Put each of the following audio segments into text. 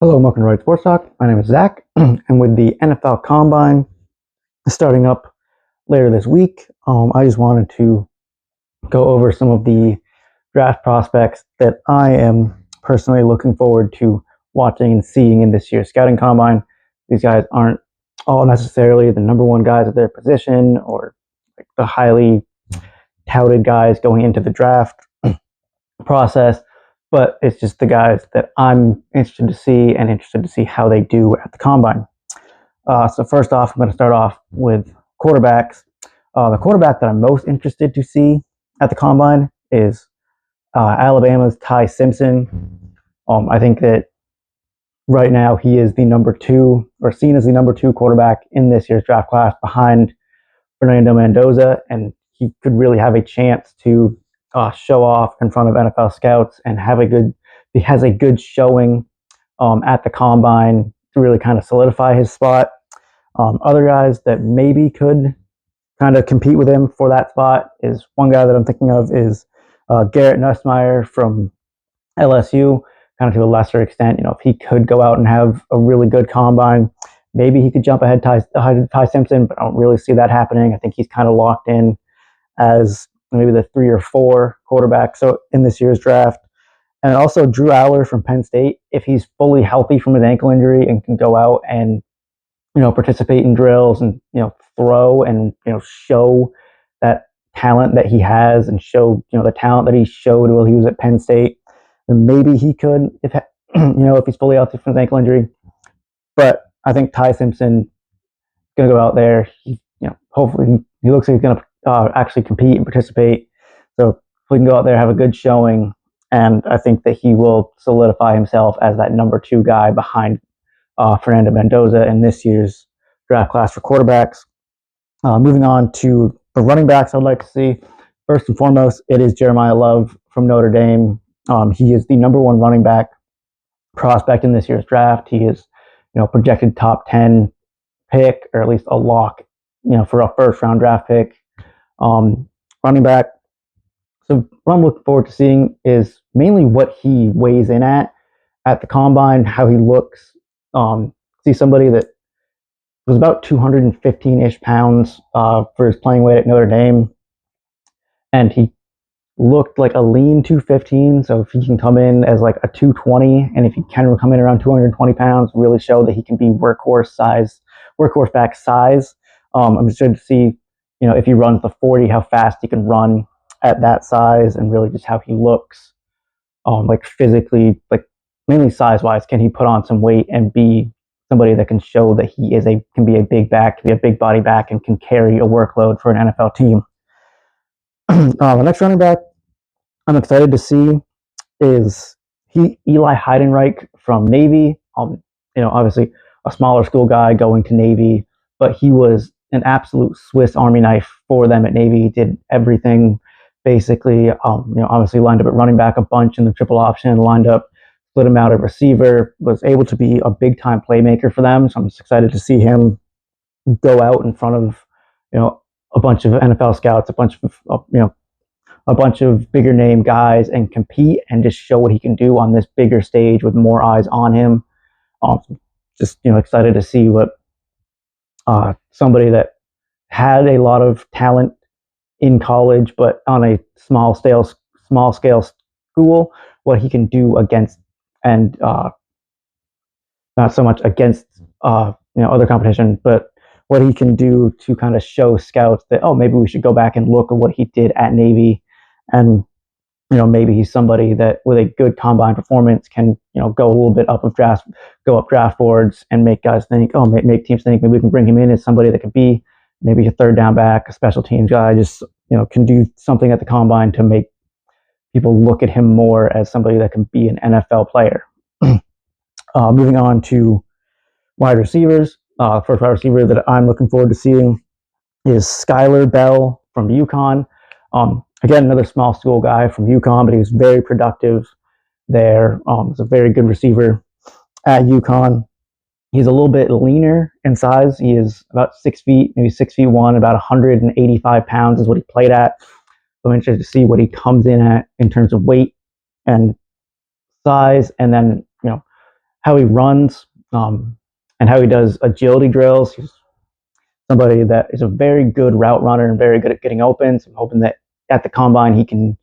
Hello, welcome to Right Sports Talk. My name is Zach, and with the NFL Combine starting up later this week, I just wanted to go over some of the draft prospects that I am personally looking forward to watching and seeing in this year's scouting combine. These guys aren't all necessarily the number one guys at their position or like the highly touted guys going into the draft process, but it's just the guys that I'm interested to see and interested to see how they do at the combine. So first off, I'm going to start off with quarterbacks. The quarterback that I'm most interested to see at the combine is Alabama's Ty Simpson. I think that right now he is the number two, or seen as the number two quarterback in this year's draft class behind Fernando Mendoza, and he could really have a chance to show off in front of NFL scouts and have a good. He has a good showing at the combine to really kind of solidify his spot. Other guys that maybe could kind of compete with him for that spot is one guy that I'm thinking of is Garrett Nussmeier from LSU, kind of to a lesser extent. If he could go out and have a really good combine, maybe he could jump ahead Ty Simpson, but I don't really see that happening. I think he's kind of locked in as maybe the 3 or 4 quarterback so in this year's draft. And also Drew Aller from Penn State, if he's fully healthy from his ankle injury and can go out and participate in drills and throw and show that talent that he has and show the talent that he showed while he was at Penn State, then maybe he could if he's fully healthy from his ankle injury. But I think Ty Simpson is going to go out there. Hopefully he looks like he's going to actually compete and participate. So if we can go out there, have a good showing, and I think that he will solidify himself as that number 2 guy behind Fernando Mendoza in this year's draft class for quarterbacks. Moving on to the running backs, I'd like to see. First and foremost, it is Jeremiah Love from Notre Dame. He is the number 1 running back prospect in this year's draft. He is, projected top 10 pick, or at least a lock, for a first round draft pick. Running back. So what I'm looking forward to seeing is mainly what he weighs in at the combine, how he looks. See somebody that was about 215-ish pounds for his playing weight at Notre Dame, and he looked like a lean 215. So if he can come in as like a 220, and if he can come in around 220 pounds, really show that he can be workhorse back size. I'm interested to see, if he runs the 40, how fast he can run at that size, and really just how he looks, like physically, like mainly size-wise. Can he put on some weight and be somebody that can show that he can be a big back, can be a big body back, and can carry a workload for an NFL team? The next running back I'm excited to see is Eli Heidenreich from Navy. Obviously a smaller school guy going to Navy, but he was an absolute Swiss Army knife for them at Navy. He did everything basically. Obviously lined up at running back a bunch in the triple option, lined up, split him out at receiver, was able to be a big time playmaker for them. So I'm just excited to see him go out in front of, a bunch of NFL scouts, a bunch of bigger name guys, and compete and just show what he can do on this bigger stage with more eyes on him. Just excited to see what somebody that had a lot of talent in college, but on a small scale school, what he can do against, and not so much against other competition, but what he can do to kind of show scouts that, oh, maybe we should go back and look at what he did at Navy, and maybe he's somebody that with a good combine performance can go a little bit up draft boards and make guys think, oh, make teams think maybe we can bring him in as somebody that could be maybe a third down back, a special teams guy, just can do something at the combine to make people look at him more as somebody that can be an NFL player. Moving on to wide receivers. First wide receiver that I'm looking forward to seeing is Skyler Bell from UConn. Again, another small school guy from UConn, but he was very productive there. He's a very good receiver at UConn. He's a little bit leaner in size. He is about 6 feet, maybe 6'1", about 185 pounds is what he played at. So I'm interested to see what he comes in at in terms of weight and size, and then how he runs, and how he does agility drills. He's somebody that is a very good route runner and very good at getting open. So I'm hoping that at the combine he can,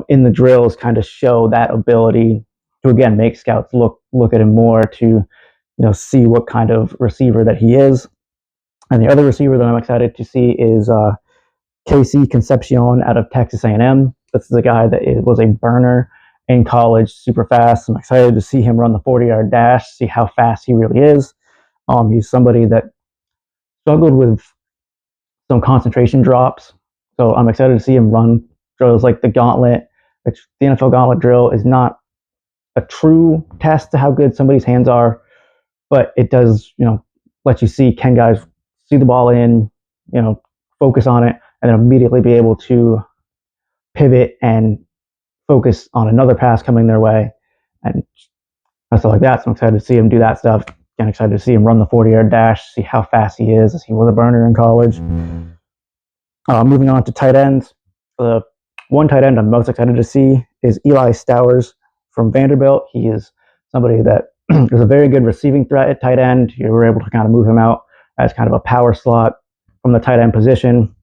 in the drills, kind of show that ability to again make scouts look at him more, to see what kind of receiver that he is. And the other receiver that I'm excited to see is Casey Concepcion out of Texas A&M. This is a guy that was a burner in college, super fast. I'm excited to see him run the 40-yard dash, see how fast he really is. He's somebody that struggled with some concentration drops, so I'm excited to see him run drills like the gauntlet, which the NFL gauntlet drill is not a true test to how good somebody's hands are, but it does, let you see, can guys see the ball in, focus on it, and then immediately be able to pivot and focus on another pass coming their way and stuff like that. So I'm excited to see him do that stuff. I'm excited to see him run the 40-yard dash, see how fast he is, as he was a burner in college. Moving on to tight ends. The one tight end I'm most excited to see is Eli Stowers from Vanderbilt. He is somebody that is a very good receiving threat at tight end. You were able to kind of move him out as kind of a power slot from the tight end position.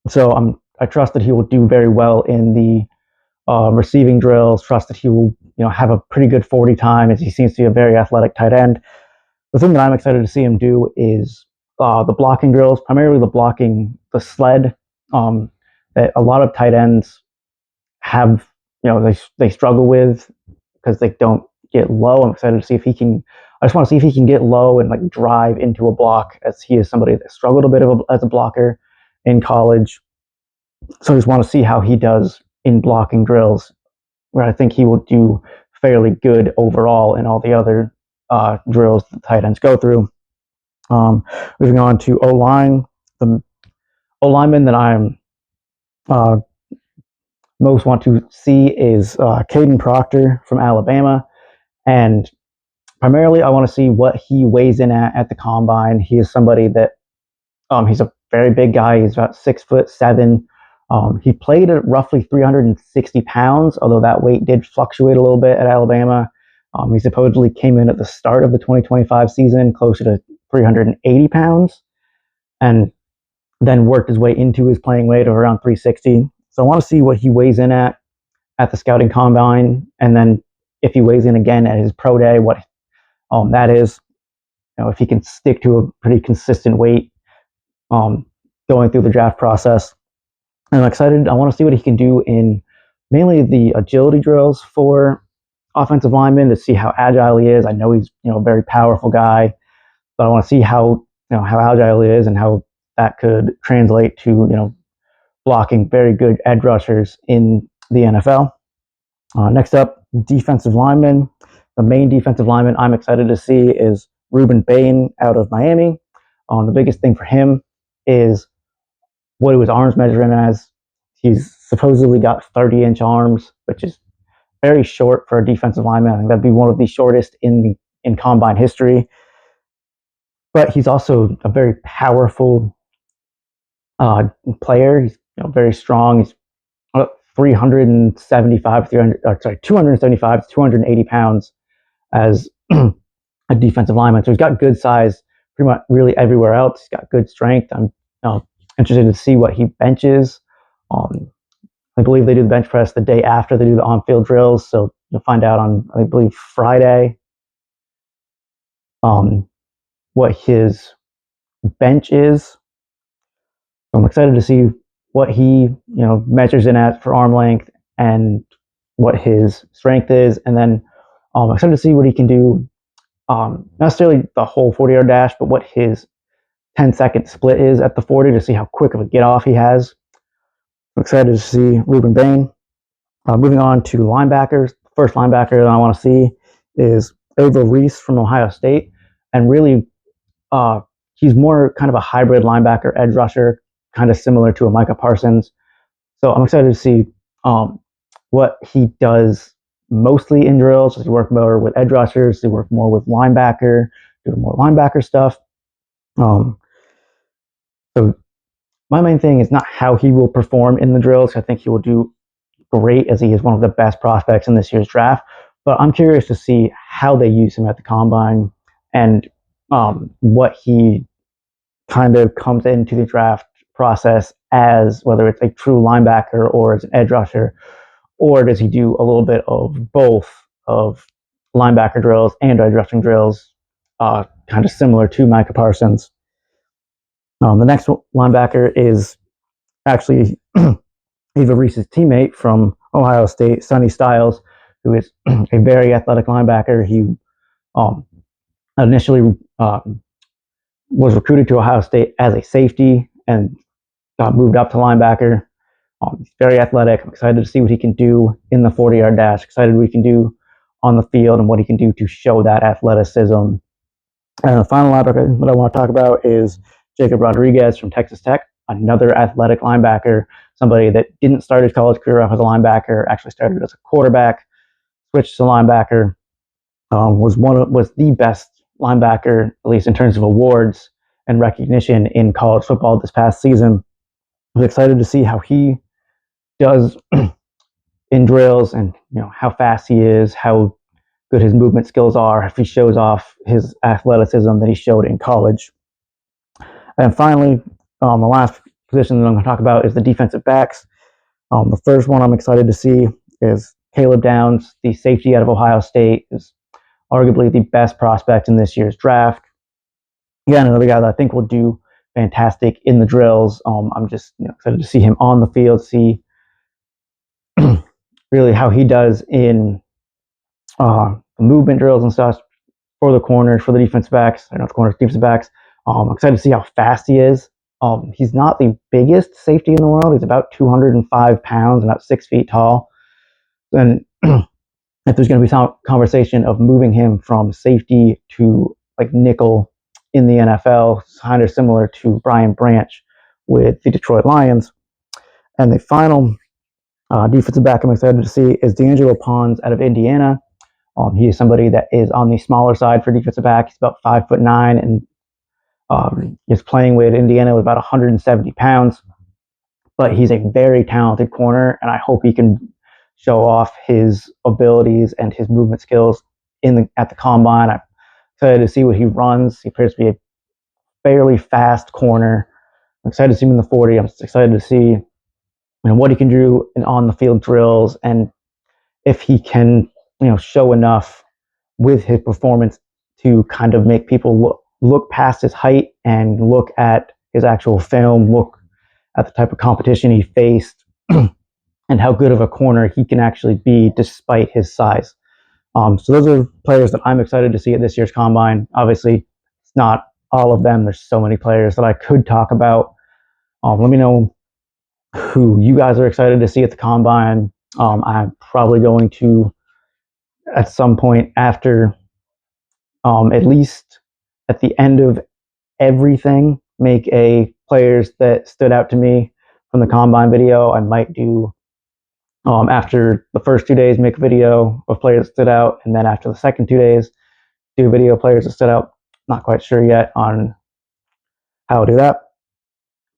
So I trust that he will do very well in the receiving drills. Trust that he will, have a pretty good 40 time, as he seems to be a very athletic tight end. The thing that I'm excited to see him do is the blocking drills, primarily the sled, that a lot of tight ends have, they struggle with because they don't get low. I'm excited to see if he can. I just want to see if he can get low and like drive into a block, as he is somebody that struggled a bit as a blocker in college. So I just want to see how he does in blocking drills, where I think he will do fairly good overall in all the other drills the tight ends go through. Moving on to O-line, the O-lineman that I'm most want to see is Caden Proctor from Alabama, and primarily I want to see what he weighs in at the combine. He is somebody that he's a very big guy. He's about 6'7". He played at roughly 360 pounds, although that weight did fluctuate a little bit at Alabama. He supposedly came in at the start of the 2025 season closer to 380 pounds, and then worked his way into his playing weight of around 360. So I want to see what he weighs in at the scouting combine, and then if he weighs in again at his pro day, what that is. If he can stick to a pretty consistent weight going through the draft process. And I'm excited. I want to see what he can do in mainly the agility drills for offensive linemen, to see how agile he is. I know he's a very powerful guy, but I want to see how how agile he is and how that could translate to blocking very good edge rushers in the NFL. Next up, defensive lineman. The main defensive lineman I'm excited to see is Rueben Bain out of Miami. The biggest thing for him is what his arms measure in as. He's supposedly got 30-inch arms, which is very short for a defensive lineman. I think that'd be one of the shortest in combine history. But he's also a very powerful player. He's very strong. He's 275 to 280 pounds as a defensive lineman. So he's got good size pretty much really everywhere else. He's got good strength. I'm interested to see what he benches. I believe they do the bench press the day after they do the on-field drills, so you'll find out on, I believe, Friday what his bench is. So I'm excited to see what he measures in at for arm length and what his strength is, and then I'm excited to see what he can do. Not necessarily the whole 40-yard dash, but what his 10-second split is at the 40, to see how quick of a get off he has. I'm excited to see Rueben Bain. Moving on to linebackers. The first linebacker that I want to see is Ava Reese from Ohio State. And really, he's more kind of a hybrid linebacker, edge rusher, kind of similar to a Micah Parsons. So I'm excited to see what he does mostly in drills. Does he work more with edge rushers? Does he work more with linebacker? Do more linebacker stuff? So my main thing is not how he will perform in the drills. I think he will do great, as he is one of the best prospects in this year's draft. But I'm curious to see how they use him at the combine and what he kind of comes into the draft process as, whether it's a true linebacker or as an edge rusher, or does he do a little bit of both of linebacker drills and edge rushing drills, kind of similar to Micah Parsons. The next linebacker is actually Eva Reese's teammate from Ohio State, Sonny Styles, who is a very athletic linebacker. He initially was recruited to Ohio State as a safety and got moved up to linebacker. He's very athletic. I'm excited to see what he can do in the 40-yard dash. Excited what he can do on the field and what he can do to show that athleticism. And the final linebacker that I want to talk about is Jacob Rodriguez from Texas Tech, another athletic linebacker, somebody that didn't start his college career off as a linebacker, actually started as a quarterback, switched to linebacker, was the best linebacker, at least in terms of awards and recognition in college football this past season. I'm excited to see how he does in drills and how fast he is, how good his movement skills are, if he shows off his athleticism that he showed in college. And finally, the last position that I'm going to talk about is the defensive backs. The first one I'm excited to see is Caleb Downs, the safety out of Ohio State, is arguably the best prospect in this year's draft. Again, another guy that I think will do fantastic in the drills. I'm just excited to see him on the field, see really how he does in the movement drills and stuff for the corners, for the defensive backs. I know the corners, defensive backs. I'm excited to see how fast he is. He's not the biggest safety in the world. He's about 205 pounds, about 6 feet tall. And if there's going to be some conversation of moving him from safety to like nickel in the NFL, kind of similar to Brian Branch with the Detroit Lions. And the final defensive back I'm excited to see is D'Angelo Pons out of Indiana. He is somebody that is on the smaller side for defensive back. He's about 5'9" and his playing weight at Indiana was about 170 pounds. But he's a very talented corner, and I hope he can show off his abilities and his movement skills at the combine. I'm excited to see what he runs. He appears to be a fairly fast corner. I'm excited to see him in the 40. I'm excited to see what he can do in on the field drills, and if he can show enough with his performance to kind of make people look past his height and look at his actual film, look at the type of competition he faced, and how good of a corner he can actually be despite his size. So those are players that I'm excited to see at this year's combine. Obviously, it's not all of them. There's so many players that I could talk about. Let me know who you guys are excited to see at the combine. I'm probably going to, at some point after, at least at the end of everything, make a players that stood out to me from the combine video. I might do, after the first 2 days, make a video of players that stood out, and then after the second 2 days, do a video of players that stood out. Not quite sure yet on how to do that.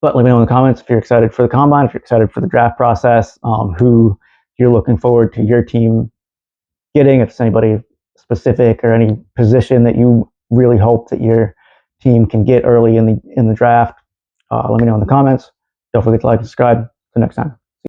But let me know in the comments if you're excited for the combine, if you're excited for the draft process, who you're looking forward to your team getting, if it's anybody specific or any position that you really hope that your team can get early in the draft. Let me know in the comments. Don't forget to like and subscribe. Till next time.